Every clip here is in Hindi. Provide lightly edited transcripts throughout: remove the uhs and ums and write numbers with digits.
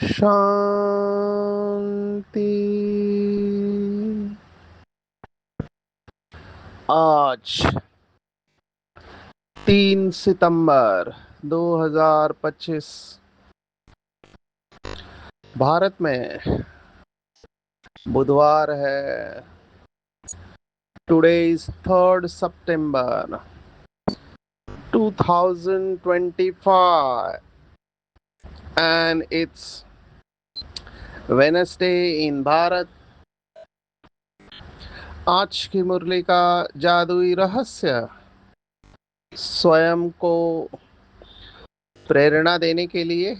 शांति। आज 3 सितंबर 2025 भारत में बुधवार है। Today is 3 September 2025 and it's Wednesday in Bharat. आज की मुरली का जादुई रहस्य स्वयं को प्रेरणा देने के लिए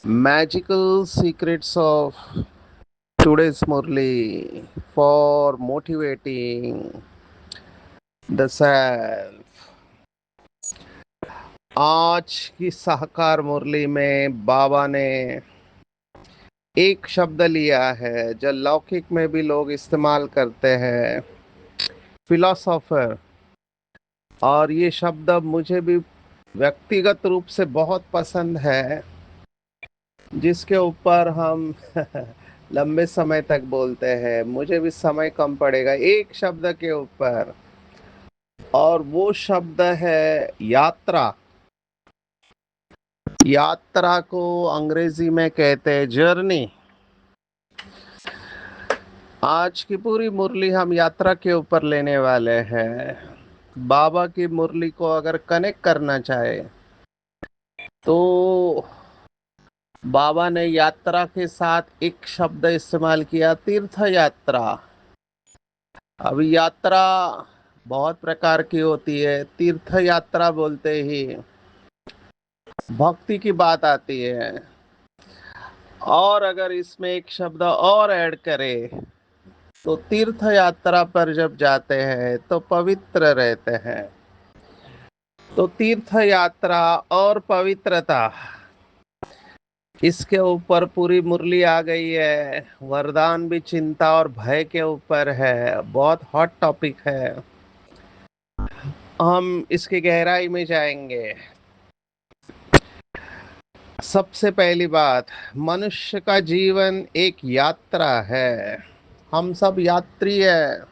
magical secrets of today's Murli for motivating the self। आज की सहकार मुरली में बाबा ने एक शब्द लिया है जो लौकिक में भी लोग इस्तेमाल करते हैं, फिलोसोफर। और ये शब्द मुझे भी व्यक्तिगत रूप से बहुत पसंद है, जिसके ऊपर हम लंबे समय तक बोलते हैं। मुझे भी समय कम पड़ेगा एक शब्द के ऊपर, और वो शब्द है यात्रा। यात्रा को अंग्रेजी में कहते हैं जर्नी। आज की पूरी मुरली हम यात्रा के ऊपर लेने वाले हैं। बाबा की मुरली को अगर कनेक्ट करना चाहे तो बाबा ने यात्रा के साथ एक शब्द इस्तेमाल किया, तीर्थ यात्रा। अब यात्रा बहुत प्रकार की होती है। तीर्थ यात्रा बोलते ही भक्ति की बात आती है, और अगर इसमें एक शब्द और ऐड करें तो तीर्थ यात्रा पर जब जाते हैं तो पवित्र रहते हैं। तो तीर्थ यात्रा और पवित्रता, इसके ऊपर पूरी मुरली आ गई है। वरदान भी चिंता और भय के ऊपर है। बहुत हॉट टॉपिक है। हम इसकी गहराई में जाएंगे। सबसे पहली बात, मनुष्य का जीवन एक यात्रा है। हम सब यात्री है।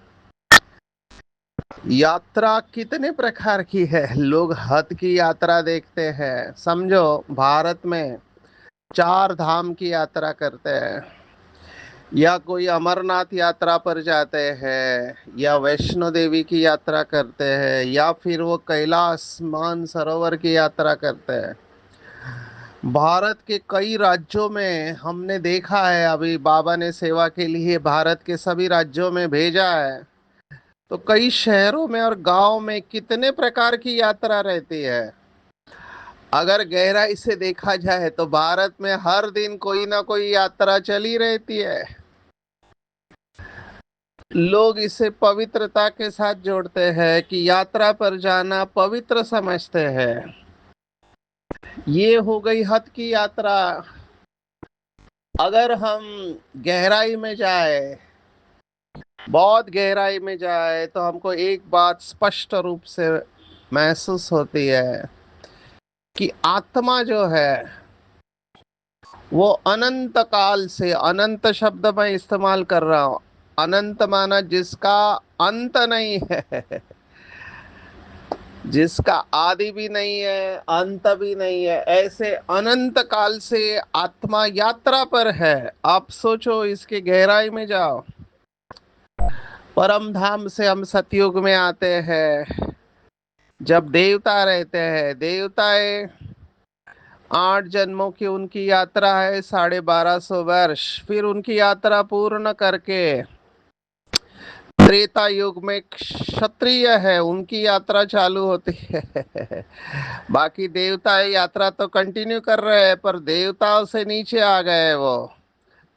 यात्रा कितने प्रकार की है? लोग हद की यात्रा देखते हैं। समझो, भारत में 4 धाम की यात्रा करते हैं, या कोई अमरनाथ यात्रा पर जाते हैं, या वैष्णो देवी की यात्रा करते हैं, या फिर वो कैलाश मानसरोवर की यात्रा करते हैं। भारत के कई राज्यों में हमने देखा है, अभी बाबा ने सेवा के लिए भारत के सभी राज्यों में भेजा है, तो कई शहरों में और गांव में कितने प्रकार की यात्रा रहती है। अगर गहराई से देखा जाए तो भारत में हर दिन कोई ना कोई यात्रा चली रहती है। लोग इसे पवित्रता के साथ जोड़ते हैं कि यात्रा पर जाना पवित्र समझते हैं। ये हो गई हद की यात्रा। अगर हम गहराई में जाए, बहुत गहराई में जाए, तो हमको एक बात स्पष्ट रूप से महसूस होती है कि आत्मा जो है वो अनंत काल से, अनंत शब्द मैं इस्तेमाल कर रहा हूं, अनंत माना जिसका अंत नहीं है, जिसका आदि भी नहीं है, अंत भी नहीं है, ऐसे अनंत काल से आत्मा यात्रा पर है। आप सोचो, इसके गहराई में जाओ। परम धाम से हम सतयुग में आते हैं, जब देवता रहते हैं। देवताएं 8 जन्मों की उनकी यात्रा है, 1250 वर्ष। फिर उनकी यात्रा पूर्ण करके त्रेता युग में क्षत्रिय है, उनकी यात्रा चालू होती है। बाकी देवता यात्रा तो कंटिन्यू कर रहे हैं, पर देवताओं से नीचे आ गए वो,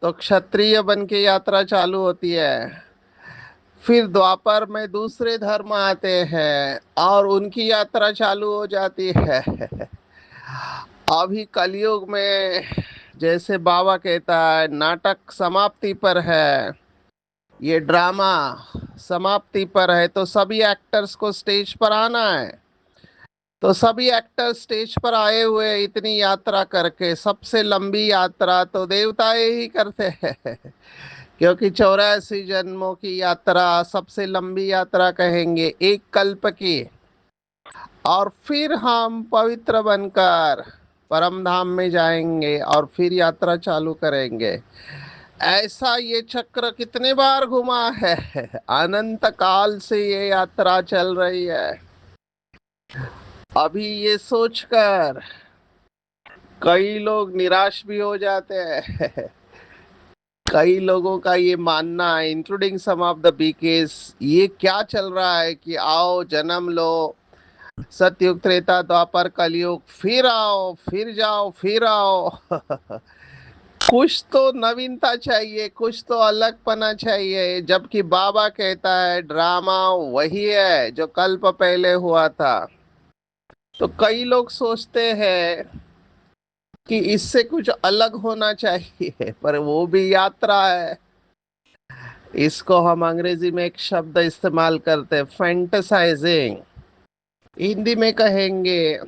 तो क्षत्रिय बन के यात्रा चालू होती है। फिर द्वापर में दूसरे धर्म आते हैं और उनकी यात्रा चालू हो जाती है। अभी कलयुग में, जैसे बाबा कहता है, नाटक समाप्ति पर है। ये ड्रामा समाप्ति पर है, तो सभी एक्टर्स को स्टेज पर आना है। तो सभी एक्टर स्टेज पर आए हुए इतनी यात्रा करके, सबसे लंबी यात्रा तो देवताएं ही करते हैं क्योंकि 84 जन्मों की यात्रा सबसे लंबी यात्रा कहेंगे, एक कल्प की। और फिर हम पवित्र बनकर परम धाम में जाएंगे और फिर यात्रा चालू करेंगे। ऐसा ये चक्र कितने बार घुमा है, अनंत काल से ये यात्रा चल रही है। अभी ये सोचकर कई लोग निराश भी हो जाते हैं कई लोगों का ये मानना है, इंक्लूडिंग सम ऑफ द बीकेस, ये क्या चल रहा है कि आओ जन्म लो, सतयुग त्रेता द्वापर कलयुग, फिर आओ फिर जाओ फिर आओ कुछ तो नवीनता चाहिए, कुछ तो अलगपना चाहिए। जबकि बाबा कहता है ड्रामा वही है जो कल्प पहले हुआ था। तो कई लोग सोचते हैं कि इससे कुछ अलग होना चाहिए, पर वो भी यात्रा है। इसको हम अंग्रेजी में एक शब्द इस्तेमाल करते हैं, फैंटेसाइजिंग। हिंदी में कहेंगे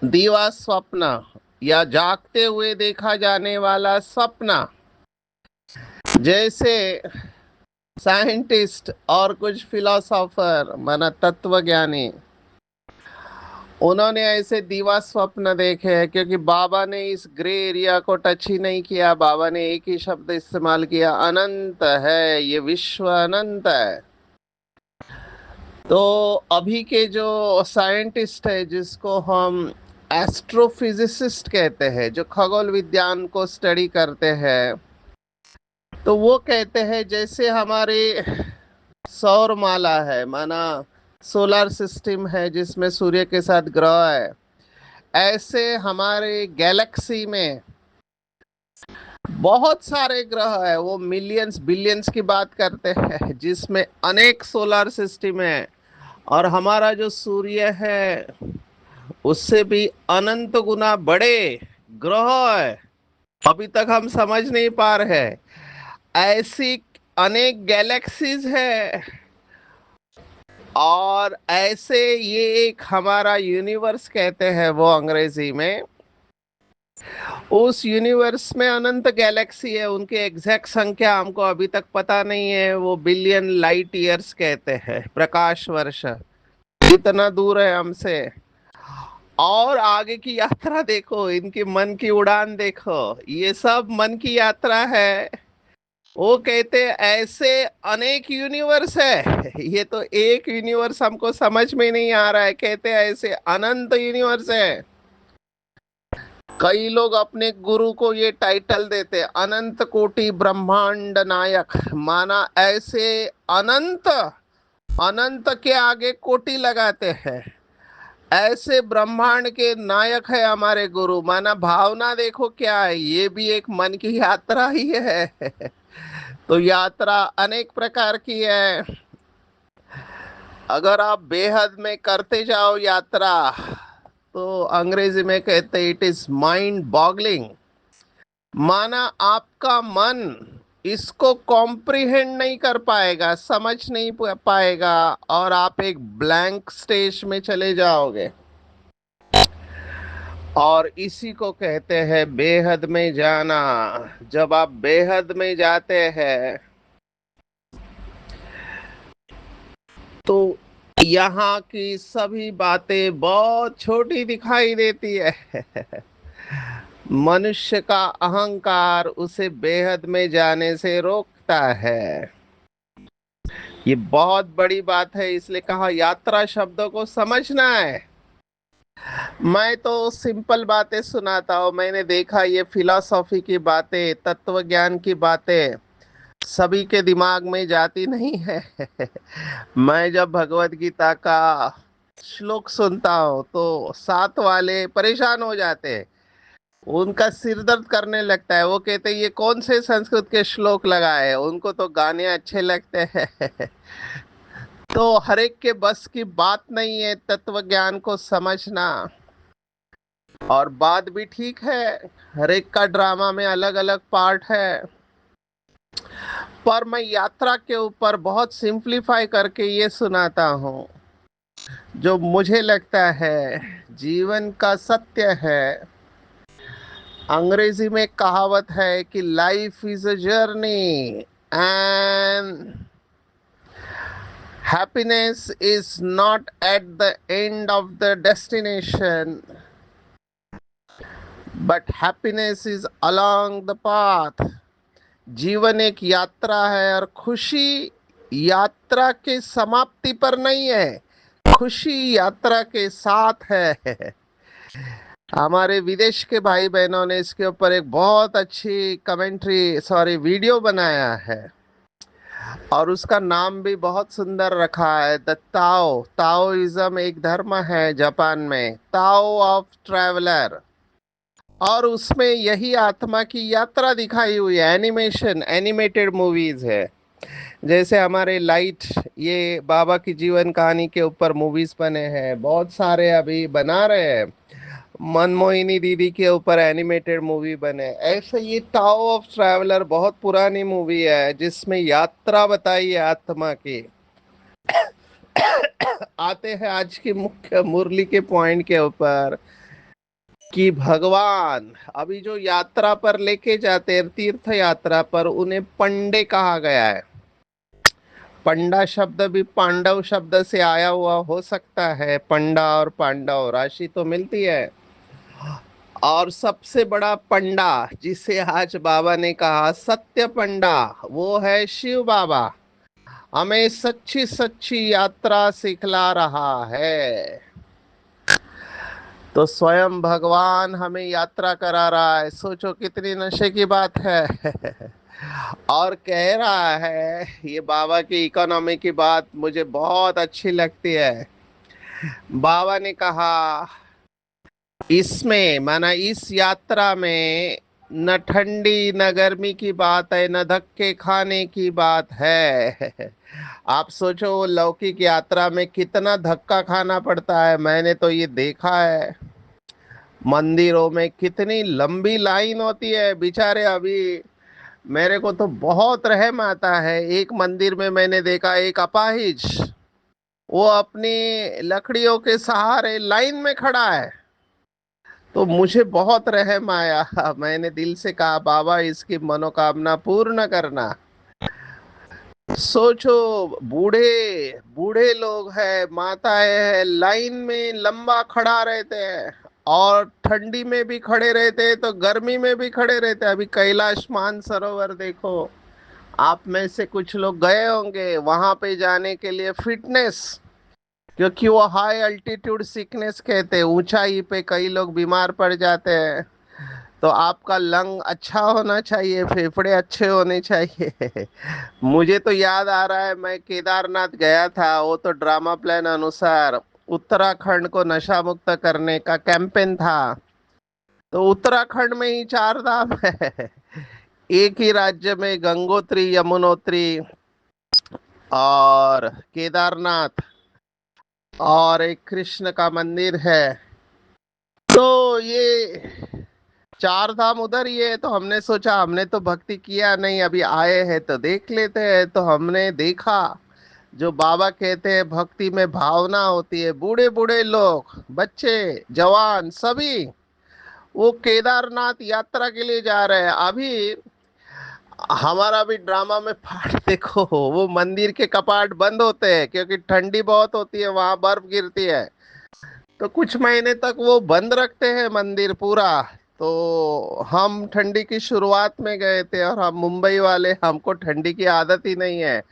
दीवा स्वप्न, या जागते हुए देखा जाने वाला सपना। जैसे साइंटिस्ट और कुछ फिलोसोफर माना तत्वज्ञानी, उन्होंने ऐसे दीवा स्वप्न देखे हैं, क्योंकि बाबा ने इस ग्रे एरिया को टच ही नहीं किया। बाबा ने एक ही शब्द इस्तेमाल किया, अनंत है, ये विश्व अनंत है। तो अभी के जो साइंटिस्ट है, जिसको हम एस्ट्रोफिजिसिस्ट कहते हैं, जो खगोल विज्ञान को स्टडी करते हैं, तो वो कहते हैं जैसे हमारे सौर माला है, माना सोलर सिस्टम है जिसमें सूर्य के साथ ग्रह है, ऐसे हमारे गैलेक्सी में बहुत सारे ग्रह है। वो मिलियंस बिलियंस की बात करते हैं, जिसमें अनेक सोलर सिस्टम है। और हमारा जो सूर्य है उससे भी अनंत गुना बड़े ग्रह है, अभी तक हम समझ नहीं पा रहे हैं। ऐसी अनेक गैलेक्सीज है, और ऐसे ये एक हमारा यूनिवर्स कहते हैं वो अंग्रेजी में। उस यूनिवर्स में अनंत गैलेक्सी है, उनकी एग्जैक्ट संख्या हमको अभी तक पता नहीं है। वो बिलियन लाइट ईयर्स कहते हैं, प्रकाश वर्ष, इतना दूर है हमसे। और आगे की यात्रा देखो, इनकी मन की उड़ान देखो, ये सब मन की यात्रा है। वो कहते ऐसे अनेक यूनिवर्स है, ये तो एक यूनिवर्स हमको समझ में नहीं आ रहा है, कहते ऐसे अनंत यूनिवर्स है। कई लोग अपने गुरु को ये टाइटल देते, अनंत कोटि ब्रह्मांड नायक, माना ऐसे अनंत, अनंत के आगे कोटि लगाते हैं, ऐसे ब्रह्मांड के नायक है हमारे गुरु। माना भावना देखो क्या है, ये भी एक मन की यात्रा ही है तो यात्रा अनेक प्रकार की है। अगर आप बेहद में करते जाओ यात्रा, तो अंग्रेजी में कहते इट इज माइंड बॉगलिंग। माना आपका मन इसको कॉम्प्रिहेंड नहीं कर पाएगा, समझ नहीं पाएगा, और आप एक ब्लैंक स्टेज में चले जाओगे। और इसी को कहते हैं बेहद में जाना। जब आप बेहद में जाते हैं तो यहाँ की सभी बातें बहुत छोटी दिखाई देती है मनुष्य का अहंकार उसे बेहद में जाने से रोकता है। ये बहुत बड़ी बात है, इसलिए कहा यात्रा शब्दों को समझना है। मैं तो सिंपल बातें सुनाता हूँ, मैंने देखा ये फिलॉसफी की बातें, तत्व ज्ञान की बातें सभी के दिमाग में जाती नहीं है मैं जब भगवत गीता का श्लोक सुनता हूँ तो साथ वाले परेशान हो जाते हैं, उनका सिर दर्द करने लगता है। वो कहते हैं ये कौन से संस्कृत के श्लोक लगाए, उनको तो गाने अच्छे लगते हैं तो हर एक के बस की बात नहीं है तत्व ज्ञान को समझना। और बात भी ठीक है, हर एक का ड्रामा में अलग अलग पार्ट है, पर मैं यात्रा के ऊपर बहुत सिंप्लीफाई करके ये सुनाता हूँ जो मुझे लगता है जीवन का सत्य है। अंग्रेजी में कहावत है कि life is a journey and happiness is not at the end of the destination, but happiness is along the path. जीवन एक यात्रा है और खुशी यात्रा के समाप्ति पर नहीं है, खुशी यात्रा के साथ है। हमारे विदेश के भाई बहनों ने इसके ऊपर एक बहुत अच्छी वीडियो बनाया है और उसका नाम भी बहुत सुंदर रखा है, द ताओइज्म एक धर्म है जापान में, ताओ ऑफ ट्रैवलर। और उसमें यही आत्मा की यात्रा दिखाई हुई है, एनिमेटेड मूवीज है। जैसे हमारे लाइट, ये बाबा की जीवन कहानी के ऊपर मूवीज बने हैं, बहुत सारे अभी बना रहे हैं। मनमोहिनी दीदी के ऊपर एनिमेटेड मूवी बने, ऐसे ये टाओ ऑफ ट्रैवलर बहुत पुरानी मूवी है जिसमें यात्रा बताई है आत्मा की। आते हैं आज की मुख्य मुरली के पॉइंट के ऊपर कि भगवान अभी जो यात्रा पर लेके जाते हैं, तीर्थ यात्रा पर, उन्हें पंडे कहा गया है। पंडा शब्द भी पांडव शब्द से आया हुआ हो सकता है, पंडा और पांडव राशि तो मिलती है। और सबसे बड़ा पंडा जिसे आज बाबा ने कहा सत्य पंडा, वो है शिव बाबा। हमें सच्ची सच्ची यात्रा सिखला रहा है। तो स्वयं भगवान हमें यात्रा करा रहा है, सोचो कितनी नशे की बात है। और कह रहा है, ये बाबा की इकोनॉमी की बात मुझे बहुत अच्छी लगती है। बाबा ने कहा इसमें, माना इस यात्रा में, न ठंडी न गर्मी की बात है, न धक्के खाने की बात है। आप सोचो लौकिक यात्रा में कितना धक्का खाना पड़ता है, मैंने तो ये देखा है। मंदिरों में कितनी लंबी लाइन होती है, बेचारे अभी मेरे को तो बहुत रहम आता है। एक मंदिर में मैंने देखा एक अपाहिज, वो अपनी लकड़ियों के सहारे लाइन में खड़ा है। तो मुझे बहुत रहम आया। मैंने दिल से कहा बाबा इसकी मनोकामना पूर्ण करना। सोचो, बूढ़े बूढ़े लोग हैं, माताएं हैं, लाइन में लंबा खड़ा रहते हैं, और ठंडी में भी खड़े रहते हैं तो गर्मी में भी खड़े रहते हैं। अभी कैलाश मानसरोवर देखो, आप में से कुछ लोग गए होंगे वहां पे जाने के लिए, फिटनेस, क्योंकि वो हाई अल्टीट्यूड सिकनेस कहते हैं, ऊंचाई पे कई लोग बीमार पड़ जाते हैं। तो आपका लंग अच्छा होना चाहिए, फेफड़े अच्छे होने चाहिए। मुझे तो याद आ रहा है, मैं केदारनाथ गया था, वो तो ड्रामा प्लान अनुसार उत्तराखंड को नशा मुक्त करने का कैंपेन था। तो उत्तराखंड में ही चार धाम है, एक ही राज्य में गंगोत्री, यमुनोत्री और केदारनाथ, और एक कृष्ण का मंदिर है। तो ये चार धाम उधर ही है। तो हमने सोचा, हमने तो भक्ति किया नहीं, अभी आए हैं तो देख लेते हैं। तो हमने देखा, जो बाबा कहते हैं भक्ति में भावना होती है, बूढ़े बूढ़े लोग, बच्चे, जवान, सभी वो केदारनाथ यात्रा के लिए जा रहे हैं। अभी हमारा भी ड्रामा में पार्ट देखो, वो मंदिर के कपाट बंद होते हैं क्योंकि ठंडी बहुत होती है, वहां बर्फ गिरती है। तो कुछ महीने तक वो बंद रखते हैं मंदिर पूरा। तो हम ठंडी की शुरुआत में गए थे, और हम मुंबई वाले, हमको ठंडी की आदत ही नहीं है।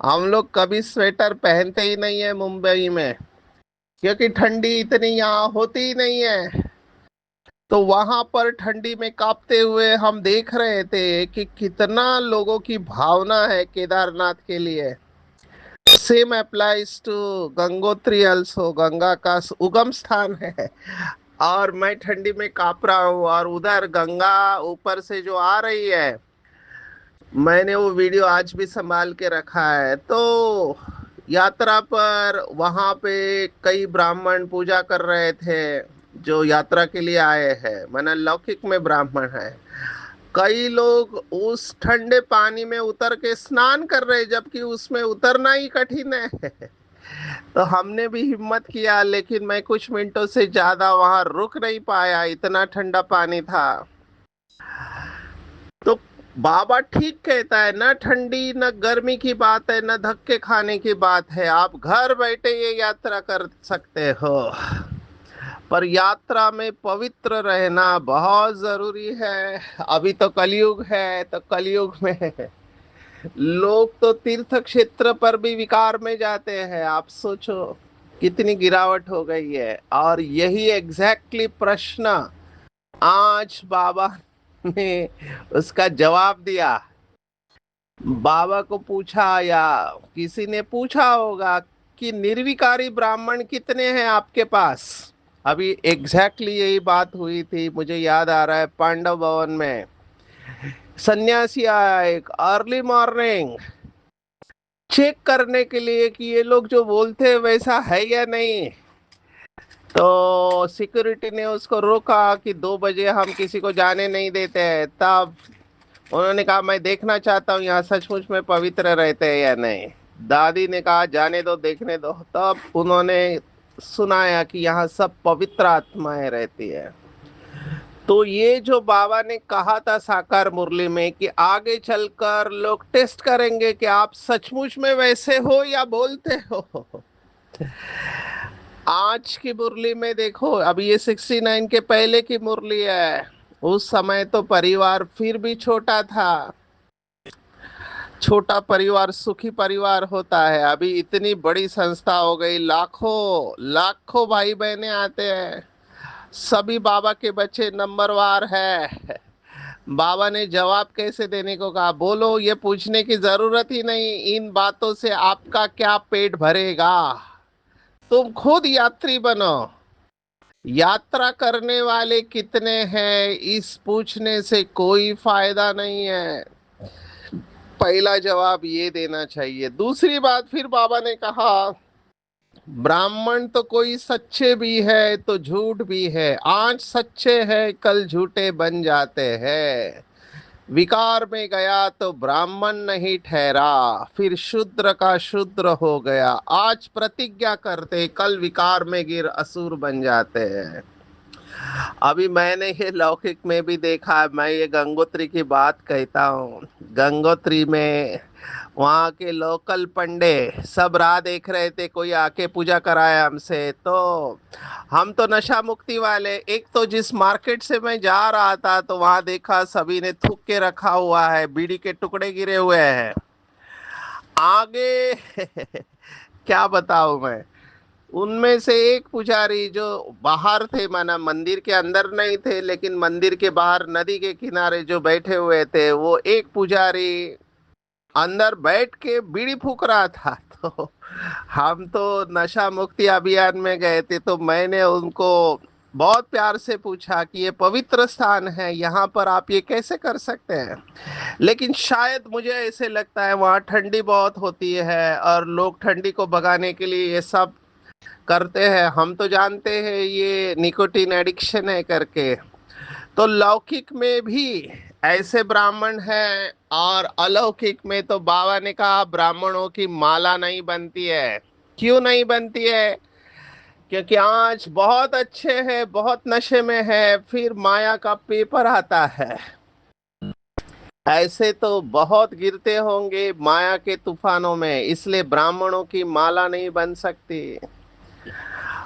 हम लोग कभी स्वेटर पहनते ही नहीं है मुंबई में, क्योंकि ठंडी इतनी यहाँ होती ही नहीं है। तो वहां पर ठंडी में कांपते हुए हम देख रहे थे कि कितना लोगों की भावना है केदारनाथ के लिए। Same applies to Gangotri also, Ganga का उगम स्थान है। और मैं ठंडी में कांप रहा हूँ, और उधर गंगा ऊपर से जो आ रही है, मैंने वो वीडियो आज भी संभाल के रखा है। तो यात्रा पर वहां पे कई ब्राह्मण पूजा कर रहे थे, जो यात्रा के लिए आए हैं, माना लौकिक में ब्राह्मण है। कई लोग उस ठंडे पानी में उतर के स्नान कर रहे, जबकि उसमें उतरना ही कठिन है। तो हमने भी हिम्मत किया, लेकिन मैं कुछ मिनटों से ज्यादा वहां रुक नहीं पाया, इतना ठंडा पानी था। तो बाबा ठीक कहता है, न ठंडी न गर्मी की बात है, न धक्के खाने की बात है, आप घर बैठे ये यात्रा कर सकते हो। पर यात्रा में पवित्र रहना बहुत जरूरी है। अभी तो कलयुग है, तो कलयुग में लोग तो तीर्थ क्षेत्र पर भी विकार में जाते हैं। आप सोचो कितनी गिरावट हो गई है। और यही एग्जैक्टली प्रश्न आज बाबा ने उसका जवाब दिया। बाबा को पूछा या किसी ने पूछा होगा कि निर्विकारी ब्राह्मण कितने हैं आपके पास। अभी एग्जैक्टली यही बात हुई थी, मुझे याद आ रहा है, पांडव भवन में सन्यासी आया एक अर्ली मॉर्निंग चेक करने के लिए कि ये लोग जो बोलते हैं वैसा है या नहीं। तो सिक्योरिटी ने उसको रोका कि 2 बजे हम किसी को जाने नहीं देते हैं। तब उन्होंने कहा मैं देखना चाहता हूँ यहाँ सचमुच में पवित्र रहते हैं या नहीं। दादी ने कहा जाने दो, देखने दो। तब उन्होंने सुनाया कि यहाँ सब पवित्र आत्माएं रहती है। तो ये जो बाबा ने कहा था साकार मुरली में कि आगे चलकर लोग टेस्ट करेंगे कि आप सचमुच में वैसे हो या बोलते हो। आज की मुरली में देखो, अभी ये 69 के पहले की मुरली है। उस समय तो परिवार फिर भी छोटा था। छोटा परिवार सुखी परिवार होता है। अभी इतनी बड़ी संस्था हो गई, लाखों लाखों भाई बहने आते हैं। सभी बाबा के बच्चे नंबरवार है। बाबा ने जवाब कैसे देने को कहा, बोलो, ये पूछने की जरूरत ही नहीं, इन बातों से आपका क्या पेट भरेगा। तुम खुद यात्री बनो। यात्रा करने वाले कितने हैं इस पूछने से कोई फायदा नहीं है। पहला जवाब ये देना चाहिए। दूसरी बात फिर बाबा ने कहा, ब्राह्मण तो कोई सच्चे भी है तो झूठ भी है, आज सच्चे हैं कल झूठे बन जाते हैं। विकार में गया तो ब्राह्मण नहीं ठहरा, फिर शूद्र का शूद्र हो गया, आज प्रतिज्ञा करते कल विकार में गिर असुर बन जाते हैं। अभी मैंने ये लौकिक में भी देखा है। मैं ये गंगोत्री की बात कहता हूँ। गंगोत्री में वहाँ के लोकल पंडे सब राह देख रहे थे, कोई आके पूजा कराया हमसे। तो हम तो नशा मुक्ति वाले, एक तो जिस मार्केट से मैं जा रहा था तो वहाँ देखा सभी ने थूक के रखा हुआ है, बीड़ी के टुकड़े गिरे हुए हैं आगे। क्या बताऊं मैं। उनमें से एक पुजारी जो बाहर थे, माना मंदिर के अंदर नहीं थे, लेकिन मंदिर के बाहर नदी के किनारे जो बैठे हुए थे, वो एक पुजारी अंदर बैठ के बीड़ी फूक रहा था। तो हम तो नशा मुक्ति अभियान में गए थे, तो मैंने उनको बहुत प्यार से पूछा कि ये पवित्र स्थान है, यहाँ पर आप ये कैसे कर सकते हैं। लेकिन शायद मुझे ऐसे लगता है वहाँ ठंडी बहुत होती है और लोग ठंडी को भगाने के लिए ये सब करते हैं। हम तो जानते हैं ये निकोटीन एडिक्शन है करके। तो लौकिक में भी ऐसे ब्राह्मण हैं, और अलौकिक में तो बाबा ने कहा ब्राह्मणों की माला नहीं बनती है। क्यों नहीं बनती है? क्योंकि आज बहुत अच्छे हैं, बहुत नशे में है, फिर माया का पेपर आता है। ऐसे तो बहुत गिरते होंगे माया के तूफानों में, इसलिए ब्राह्मणों की माला नहीं बन सकती।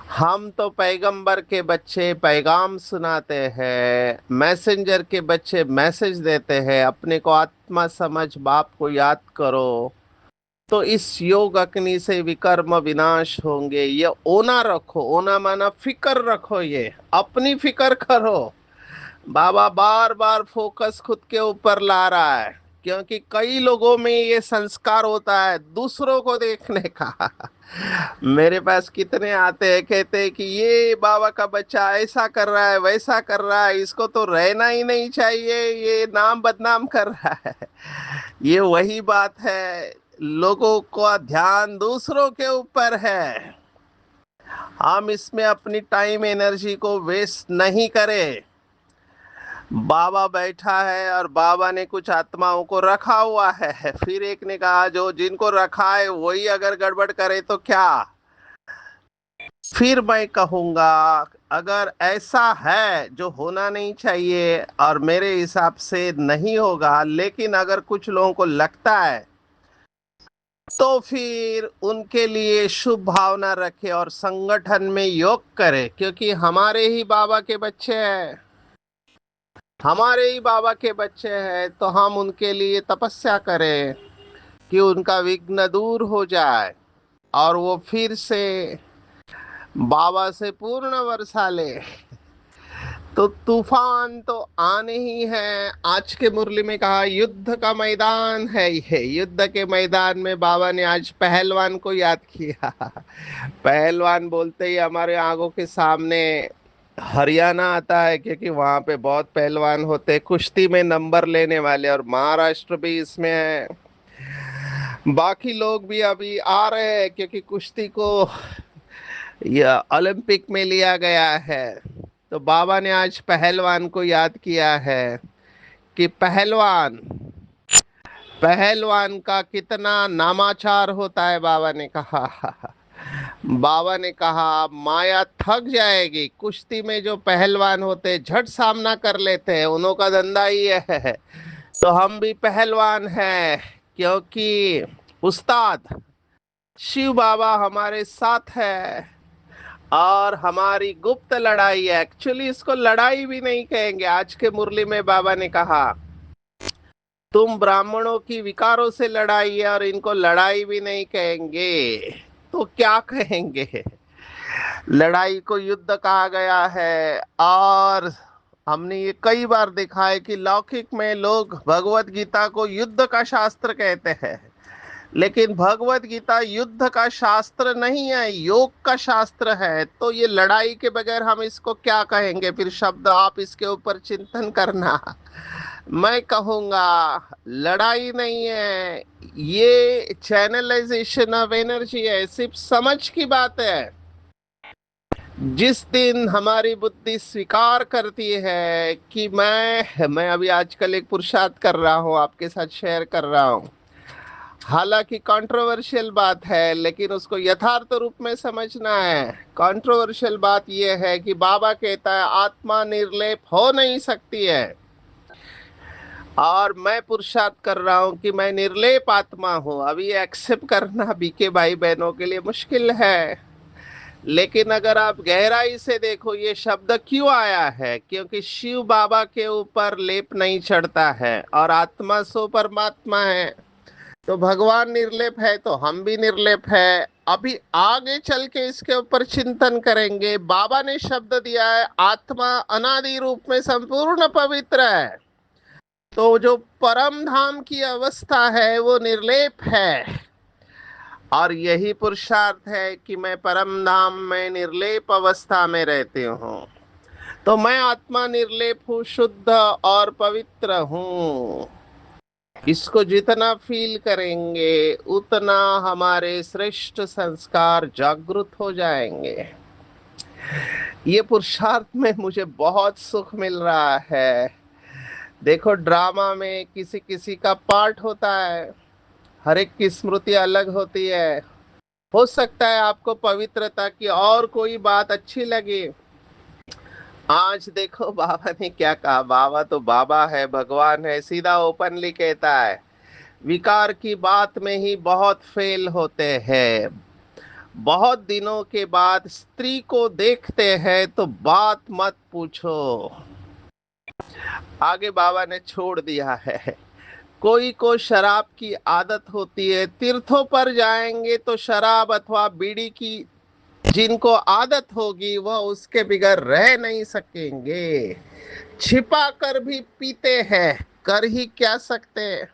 हम तो पैगंबर के बच्चे पैगाम सुनाते हैं, मैसेंजर के बच्चे मैसेज देते हैं, अपने को आत्मा समझ बाप को याद करो। तो इस योग अग्नि से विकर्म विनाश होंगे। ये ओना रखो, ओना माना फिकर रखो, ये अपनी फिकर करो। बाबा बार बार फोकस खुद के ऊपर ला रहा है, क्योंकि कई लोगों में ये संस्कार होता है दूसरों को देखने का। मेरे पास कितने आते हैं, कहते हैं कि ये बाबा का बच्चा ऐसा कर रहा है, वैसा कर रहा है, इसको तो रहना ही नहीं चाहिए, ये नाम बदनाम कर रहा है। ये वही बात है, लोगों का ध्यान दूसरों के ऊपर है। हम इसमें अपनी टाइम एनर्जी को वेस्ट नहीं करें। बाबा बैठा है और बाबा ने कुछ आत्माओं को रखा हुआ है। फिर एक ने कहा जो जिनको रखा है वही अगर गड़बड़ करे तो क्या। फिर मैं कहूंगा अगर ऐसा है जो होना नहीं चाहिए और मेरे हिसाब से नहीं होगा, लेकिन अगर कुछ लोगों को लगता है तो फिर उनके लिए शुभ भावना रखे और संगठन में योग करे, क्योंकि हमारे ही बाबा के बच्चे हैं, हमारे ही बाबा के बच्चे हैं, तो हम उनके लिए तपस्या करें कि उनका विघ्न दूर हो जाए और वो फिर से बाबा से पूर्ण वर्षा ले। तो तूफान तो आने ही है। आज के मुरली में कहा युद्ध का मैदान है, ये युद्ध के मैदान में बाबा ने आज पहलवान को याद किया। पहलवान बोलते ही हमारे आंखों के सामने हरियाणा आता है, क्योंकि वहां पे बहुत पहलवान होते हैं कुश्ती में नंबर लेने वाले, और महाराष्ट्र भी इसमें है। बाकी लोग भी अभी आ रहे हैं क्योंकि कुश्ती को यह ओलंपिक में लिया गया है। तो बाबा ने आज पहलवान को याद किया है कि पहलवान पहलवान का कितना नामाचार होता है। बाबा ने कहा बाबा ने कहा माया थक जाएगी, कुश्ती में जो पहलवान होते झट सामना कर लेते हैं, उन्हों का धंधा ही है। तो हम भी पहलवान हैं, क्योंकि उस्ताद शिव बाबा हमारे साथ है और हमारी गुप्त लड़ाई है। एक्चुअली इसको लड़ाई भी नहीं कहेंगे। आज के मुरली में बाबा ने कहा तुम ब्राह्मणों की विकारों से लड़ाई है और इनको लड़ाई भी नहीं कहेंगे, तो क्या कहेंगे। लड़ाई को युद्ध कहा गया है। और हमने ये कई बार देखा है कि लौकिक में लोग भगवत गीता को युद्ध का शास्त्र कहते हैं, लेकिन भगवत गीता युद्ध का शास्त्र नहीं है, योग का शास्त्र है। तो ये लड़ाई के बगैर हम इसको क्या कहेंगे। फिर शब्द आप इसके ऊपर चिंतन करना। मैं कहूंगा लड़ाई नहीं है, ये चैनलाइजेशन ऑफ एनर्जी है, सिर्फ समझ की बात है। जिस दिन हमारी बुद्धि स्वीकार करती है कि मैं अभी आजकल एक पुरुषार्थ कर रहा हूँ, आपके साथ शेयर कर रहा हूँ। हालांकि कंट्रोवर्शियल बात है, लेकिन उसको यथार्थ रूप में समझना है। कंट्रोवर्शियल बात यह है कि बाबा कहता है आत्मा निर्लेप हो नहीं सकती है, और मैं पुरुषार्थ कर रहा हूं कि मैं निर्लेप आत्मा हूं। अभी एक्सेप्ट करना बीके भाई बहनों के लिए मुश्किल है, लेकिन अगर आप गहराई से देखो ये शब्द क्यों आया है, क्योंकि शिव बाबा के ऊपर लेप नहीं चढ़ता है और आत्मा सो परमात्मा है। तो भगवान निर्लेप है तो हम भी निर्लेप है। अभी आगे चल के इसके ऊपर चिंतन करेंगे। बाबा ने शब्द दिया है आत्मा अनादि रूप में संपूर्ण पवित्र है, तो जो परम धाम की अवस्था है वो निर्लेप है, और यही पुरुषार्थ है कि मैं परम धाम में निर्लेप अवस्था में रहती हूँ। तो मैं आत्मा निर्लेप हूँ, शुद्ध और पवित्र हूँ। इसको जितना फील करेंगे उतना हमारे श्रेष्ठ संस्कार जागृत हो जाएंगे। ये पुरुषार्थ में मुझे बहुत सुख मिल रहा है। देखो ड्रामा में किसी किसी का पार्ट होता है, हर एक की स्मृति अलग होती है। हो सकता है आपको पवित्रता की और कोई बात अच्छी लगे। आज देखो बाबा ने क्या कहा। बाबा तो बाबा है, भगवान है, सीधा ओपनली कहता है विकार की बात में ही बहुत फेल होते हैं। बहुत दिनों के बाद स्त्री को देखते हैं तो बात मत पूछो। आगे बाबा ने छोड़ दिया है। कोई को शराब की आदत होती है, तीर्थों पर जाएंगे तो शराब अथवा बीड़ी की जिनको आदत होगी वह उसके बिगैर रह नहीं सकेंगे। छिपा कर भी पीते हैं, कर ही क्या सकते हैं।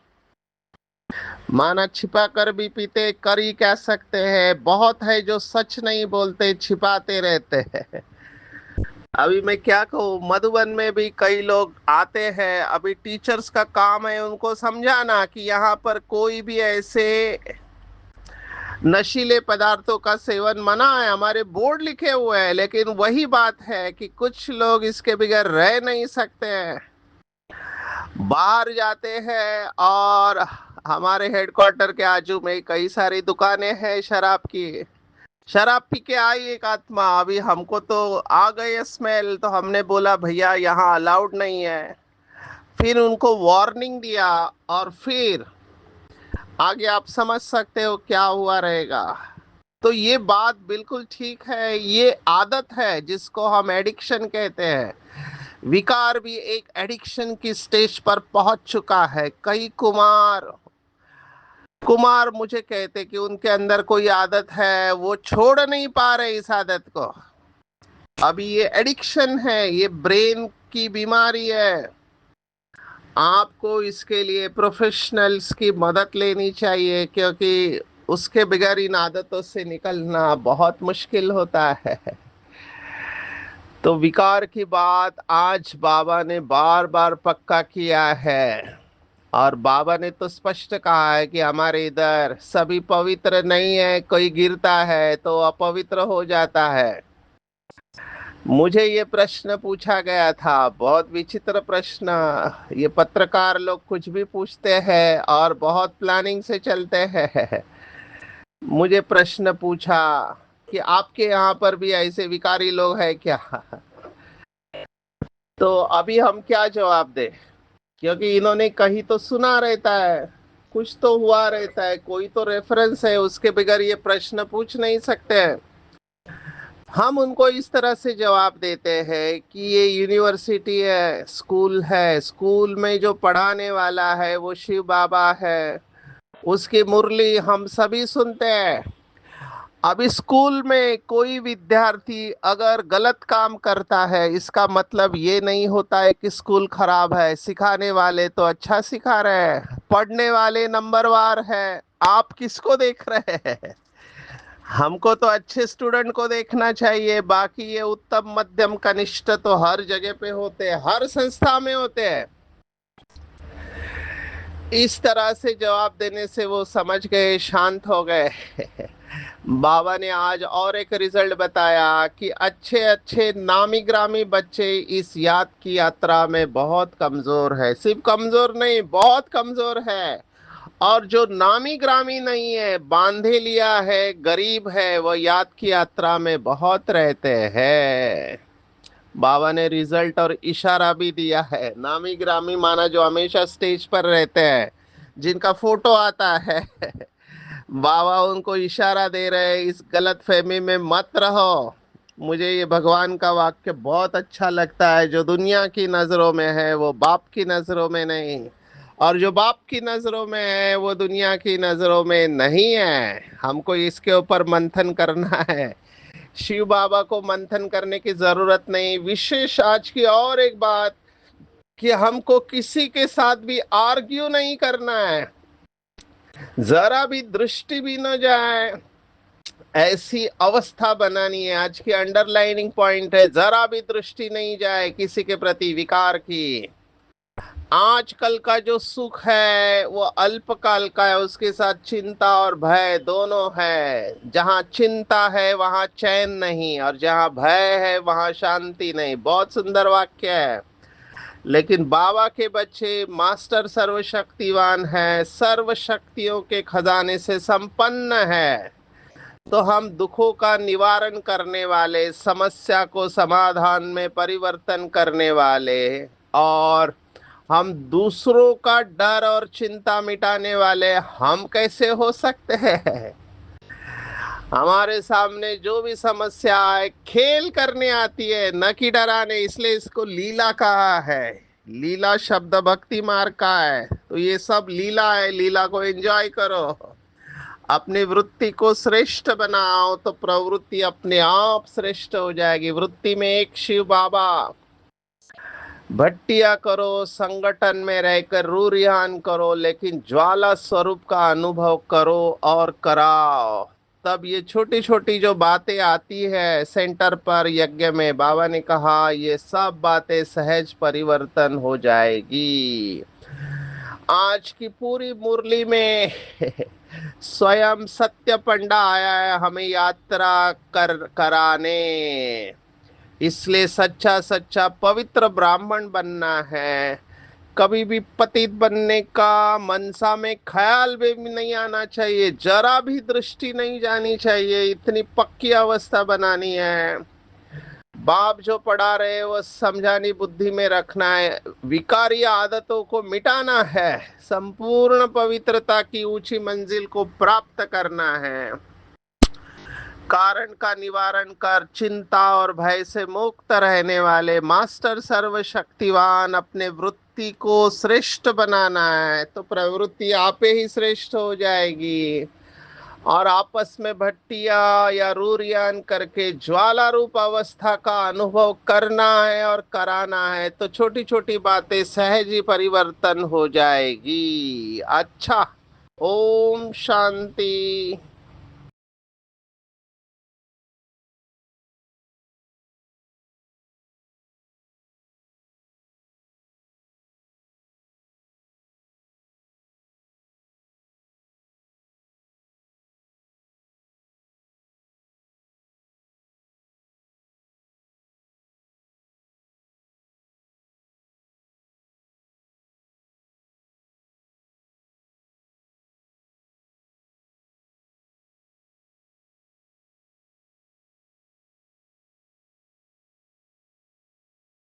माना छिपा कर भी पीते, कर ही क्या सकते हैं। बहुत है जो सच नहीं बोलते, छिपाते रहते हैं। अभी मैं क्या कहूँ, मधुबन में भी कई लोग आते हैं। अभी टीचर्स का काम है उनको समझाना कि यहाँ पर कोई भी ऐसे नशीले पदार्थों का सेवन मना है, हमारे बोर्ड लिखे हुए हैं। लेकिन वही बात है कि कुछ लोग इसके बगैर रह नहीं सकते हैं। बाहर जाते हैं और हमारे हेडक्वार्टर के आजू में कई सारी दुकानें हैं शराब की। शराब पी के आई एक आत्मा, अभी हमको तो आ गई स्मेल, तो हमने बोला भैया यहाँ अलाउड नहीं है। फिर उनको वार्निंग दिया और फिर आगे आप समझ सकते हो क्या हुआ रहेगा। तो ये बात बिल्कुल ठीक है, ये आदत है जिसको हम एडिक्शन कहते हैं। विकार भी एक एडिक्शन की स्टेज पर पहुंच चुका है। कई कुमार कुमार मुझे कहते कि उनके अंदर कोई आदत है, वो छोड़ नहीं पा रहे इस आदत को। अभी ये एडिक्शन है, ये ब्रेन की बीमारी है। आपको इसके लिए प्रोफेशनल्स की मदद लेनी चाहिए, क्योंकि उसके बगैर इन आदतों से निकलना बहुत मुश्किल होता है। तो विकार की बात आज बाबा ने बार बार पक्का किया है। और बाबा ने तो स्पष्ट कहा है कि हमारे इधर सभी पवित्र नहीं है, कोई गिरता है तो अपवित्र हो जाता है। मुझे ये प्रश्न पूछा गया था, बहुत विचित्र प्रश्न। ये पत्रकार लोग कुछ भी पूछते हैं और बहुत प्लानिंग से चलते हैं। मुझे प्रश्न पूछा कि आपके यहाँ पर भी ऐसे विकारी लोग हैं क्या? तो अभी हम क्या जवाब दें, क्योंकि इन्होंने कहीं तो सुना रहता है, कुछ तो हुआ रहता है, कोई तो रेफरेंस है, उसके बगैर ये प्रश्न पूछ नहीं सकते हैं। हम उनको इस तरह से जवाब देते हैं कि ये यूनिवर्सिटी है, स्कूल में जो पढ़ाने वाला है वो शिव बाबा है, उसकी मुरली हम सभी सुनते हैं। अब स्कूल में कोई विद्यार्थी अगर गलत काम करता है, इसका मतलब ये नहीं होता है कि स्कूल खराब है। सिखाने वाले तो अच्छा सिखा रहे हैं, पढ़ने वाले नंबरवार है। आप किसको देख रहे हैं? हमको तो अच्छे स्टूडेंट को देखना चाहिए, बाकी ये उत्तम मध्यम कनिष्ठ तो हर जगह पे होते हैं, हर संस्था में होते हैं। इस तरह से जवाब देने से वो समझ गए, शांत हो गए। बाबा ने आज और एक रिजल्ट बताया कि अच्छे अच्छे नामी ग्रामी बच्चे इस याद की यात्रा में बहुत कमजोर है। सिर्फ कमजोर नहीं, बहुत कमजोर है। और जो नामी ग्रामी नहीं है, बांधे लिया है, गरीब है, वो याद की यात्रा में बहुत रहते हैं। बाबा ने रिजल्ट और इशारा भी दिया है। नामी ग्रामी माना जो हमेशा स्टेज पर रहते हैं, जिनका फोटो आता है। बाबा उनको इशारा दे रहे हैं, इस गलत फहमी में मत रहो। मुझे ये भगवान का वाक्य बहुत अच्छा लगता है, जो दुनिया की नजरों में है वो बाप की नजरों में नहीं, और जो बाप की नजरों में है वो दुनिया की नजरों में नहीं है। हमको इसके ऊपर मंथन करना है। शिव बाबा को मंथन करने की जरूरत नहीं। विशेष आज की और एक बात कि हमको किसी के साथ भी आर्ग्यू नहीं करना है, जरा भी दृष्टि भी न जाए, ऐसी अवस्था बनानी है। आज की अंडरलाइनिंग पॉइंट है, जरा भी दृष्टि नहीं जाए किसी के प्रति विकार की। आजकल का जो सुख है वो अल्पकाल का है, उसके साथ चिंता और भय दोनों है। जहाँ चिंता है वहाँ चैन नहीं, और जहाँ भय है वहाँ शांति नहीं। बहुत सुंदर वाक्य है। लेकिन बाबा के बच्चे मास्टर सर्वशक्तिवान है, सर्व शक्तियों के खजाने से संपन्न है। तो हम दुखों का निवारण करने वाले, समस्या को समाधान में परिवर्तन करने वाले, और हम दूसरों का डर और चिंता मिटाने वाले हम कैसे हो सकते हैं? हमारे सामने जो भी समस्या आए, खेल करने आती है, न कि डराने, इसलिए इसको लीला कहा है। लीला शब्द भक्ति मार्ग का है, तो ये सब लीला है। लीला को एंजॉय करो, अपनी वृत्ति को श्रेष्ठ बनाओ, तो प्रवृत्ति अपने आप श्रेष्ठ हो जाएगी। वृत्ति में एक शिव बाबा, भट्टिया करो, संगठन में रहकर रूरियान करो, लेकिन ज्वाला स्वरूप का अनुभव करो और कराओ। तब ये छोटी छोटी जो बातें आती है सेंटर पर यज्ञ में, बाबा ने कहा ये सब बातें सहज परिवर्तन हो जाएगी। आज की पूरी मुरली में स्वयं सत्य पंडा आया है हमें यात्रा कराने। इसलिए सच्चा सच्चा पवित्र ब्राह्मण बनना है, कभी भी पतित बनने का मनसा में ख्याल भी नहीं आना चाहिए, जरा भी दृष्टि नहीं जानी चाहिए, इतनी पक्की अवस्था बनानी है। बाप जो पढ़ा रहे वो समझानी बुद्धि में रखना है, विकारी आदतों को मिटाना है, संपूर्ण पवित्रता की ऊंची मंजिल को प्राप्त करना है। कारण का निवारण कर चिंता और भय से मुक्त रहने वाले मास्टर सर्वशक्तिवान अपने वृत्ति को श्रेष्ठ बनाना है, तो प्रवृत्ति आपे ही श्रेष्ठ हो जाएगी। और आपस में भट्टिया या रूरियान करके ज्वाला रूप अवस्था का अनुभव करना है और कराना है, तो छोटी छोटी बातें सहज ही परिवर्तन हो जाएगी। अच्छा, ओम शांति।